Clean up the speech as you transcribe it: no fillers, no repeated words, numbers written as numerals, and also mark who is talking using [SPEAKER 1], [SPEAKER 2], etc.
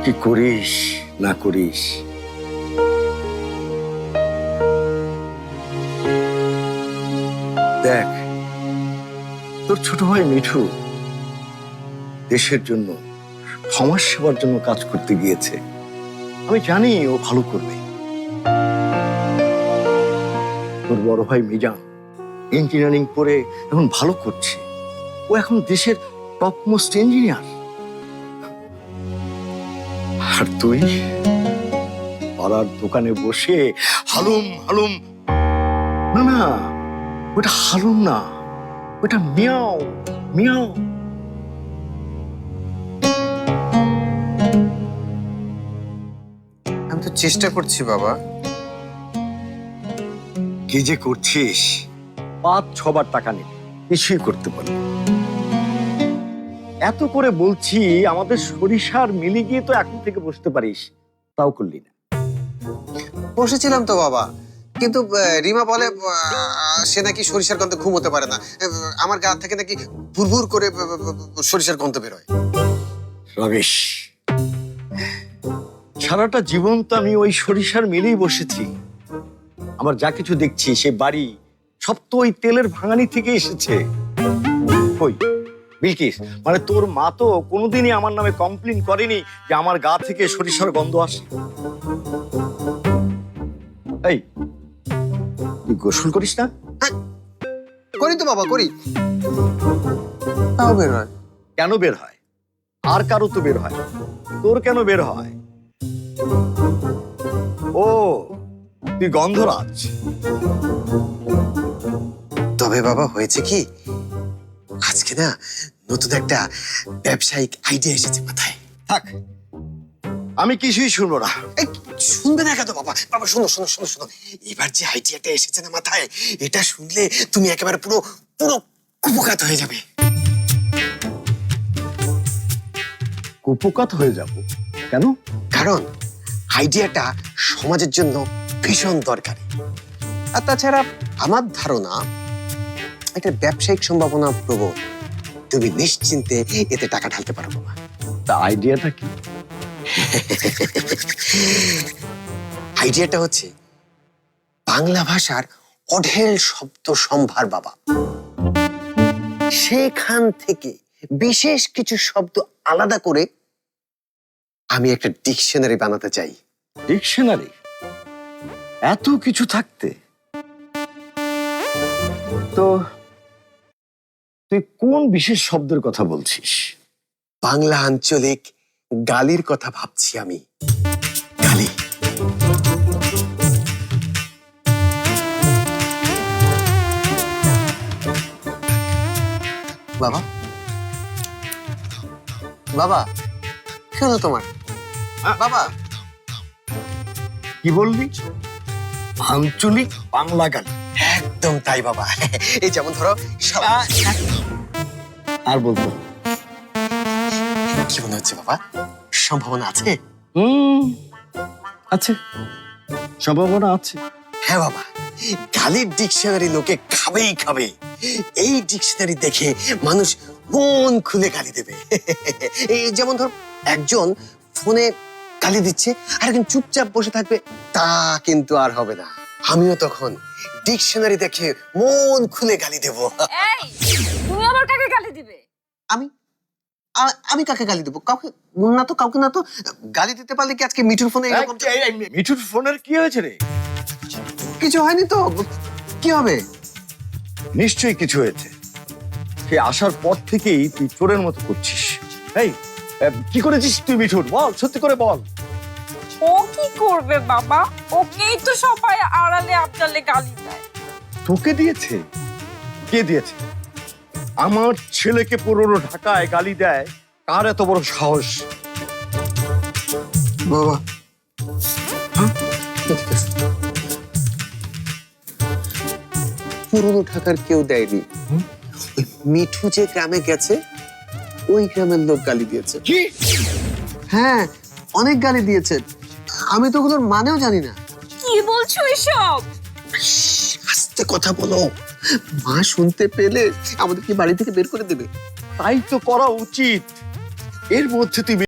[SPEAKER 1] কি করিস না করিস, দেখ তোর ছোট ভাই মিঠু দেশের জন্য, সমাজ সেবার জন্য কাজ করতে গিয়েছে। আমি জানি ও ভালো করবে। তোর বড় ভাই মিজান ইঞ্জিনিয়ারিং পড়ে এখন ভালো করছে। ও এখন দেশের টপ মোস্ট ইঞ্জিনিয়ার। আর তুই পাড়ার দোকানে বসে হালুম হালুম, না না ওটা হালুম না, ওটা মিয়াও মিয়াও।
[SPEAKER 2] আমি তো চেষ্টা করছি বাবা।
[SPEAKER 1] কি যে করছিস, 5-6 বার টাকা নেই, কিছুই করতে পারবি না। এত করে বলছি আমাদের সরিষার মিলে গিয়ে তো এখন থেকে বসতে পারিস, তাও করলি না।
[SPEAKER 2] বসেছিলাম তো বাবা, কিন্তু রিমা বলে সে নাকি সরিষার গন্ধে ঘুমোতে পারে না। আমার গা থেকে নাকি ভুরভুর করে সরিষার গন্ধ বেরোয়।
[SPEAKER 1] রমেশ, সারাটা জীবন তো আমি ওই সরিষার মিলেই বসেছি। আমার যা কিছু দেখছি সে বাড়ি সব তো ওই তেলের ভাঙানি থেকে এসেছে। কই বিলকিস, মানে তোর মা তো কোনোদিনই আমার নামে কমপ্লেন করেনি যে আমার গা থেকে সরিষার গন্ধ আসে। এই তুই গোসল করিস না?
[SPEAKER 2] করি তো বাবা, করি, তাও বের হয়।
[SPEAKER 1] কেন বের হয়? আর কারো তো বের হয়, তোর কেন বের হয়? ও তুই গন্ধরাজ।
[SPEAKER 2] তবে বাবা হয়েছে কি, আজকে না নতুন একটা ব্যবসায়িক আইডিয়া এসেছে মাথায়।
[SPEAKER 1] থাক, আমি কিছুই শুনবো না।
[SPEAKER 2] এই, শুনবে না কেন বাবা? বাবা শোনো শোনো শোনো শোনো, এবার যে আইডিয়াটা এসেছে না মাথায়, এটা শুনলে তুমি একেবারে পুরো পুরো কুপকাত হয়ে যাবে।
[SPEAKER 1] কুপকাত হয়ে যাব কেন?
[SPEAKER 2] কারণ আইডিয়াটা সমাজের জন্য ভীষণ দরকারি। আর তাছাড়া আমার ধারণা একটা ব্যবসায়িক সম্ভাবনা প্রবল। তুমি নিশ্চিন্তে এতে টাকা ঢালতে পারো বাবা।
[SPEAKER 1] তা আইডিয়াটা কি?
[SPEAKER 2] আইডিয়াটা হচ্ছে বাংলা ভাষার অঢেল শব্দ সম্ভার বাবা। সেখান থেকে বিশেষ কিছু শব্দ আলাদা করে আমি একটা ডিকশনারি বানাতে চাই।
[SPEAKER 1] ডিকশনারি? এত কিছু থাকতে? তো তুই কোন বিশেষ শব্দের কথা বলছিস?
[SPEAKER 2] বাংলা আঞ্চলিক গালির কথা ভাবছি আমি। গালি। বাবা, বাবা কি হলো তোমার? বাবা
[SPEAKER 1] কি বললি? আঞ্চলিক বাংলা গান?
[SPEAKER 2] একদম তাই বাবা। এই যেমন ধরো
[SPEAKER 1] আর বলতো
[SPEAKER 2] কি মনে হচ্ছে বাবা, সম্ভাবনা আছে?
[SPEAKER 1] আছে, সম্ভাবনা আছে।
[SPEAKER 2] হ্যাঁ বাবা, গালির ডিকশনারি লোকে খাবেই খাবে। এই ডিকশনারি দেখে মানুষ মন খুলে গালি দেবে। এই যেমন ধর, একজন ফোনে গালি দিচ্ছে আর একজন চুপচাপ বসে থাকবে, তা কিন্তু আর হবে না। আমিও তখন ডিকশনারি দেখে মন খুলে গালি দেব।
[SPEAKER 3] এই তুমি আবার কাকে গালি দিবে?
[SPEAKER 2] আমি আমি কাকে গালি দেবো? কাউকে না তো, কাউকে না তো। গালি দিতে পারলে কি আজকে মিঠুর ফোনে এরকম?
[SPEAKER 1] মিঠুর ফোনের কি হয়েছে রে?
[SPEAKER 2] কিছু হয়নি তো, কি হবে?
[SPEAKER 1] নিশ্চয়ই কিছু হয়েছে। সে আসার পর থেকেই তুই চোরের মতো করছিস। এই কি করেছিস তুই মিঠুর? বল, সত্যি করে বল।
[SPEAKER 3] ও কি করবে বাবা? ওকেই তো সবাই আড়ালে আবডালে গালি দেয়।
[SPEAKER 1] তোকে দিয়েছে? কে দিয়েছে? আমার ছেলেকে পুরনো ঢাকায় গালি দেয়? কার এত বড় সাহস?
[SPEAKER 2] বাবা পুরনো ঢাকার কেউ দেয়নি। ওই মিঠু যে গ্রামে গেছে, ওই গ্রামের লোক গালি দিয়েছে।
[SPEAKER 1] কি?
[SPEAKER 2] হ্যাঁ, অনেক গালি দিয়েছে। আমি তো ওগুলোর মানেও জানি না।
[SPEAKER 3] কি বলছো এসব?
[SPEAKER 2] আস্তে কথা বলো, মা শুনতে পেলে আমাদেরকে বাড়ি থেকে বের করে দেবে।
[SPEAKER 1] তাই তো করা উচিত। এর মধ্যে তুই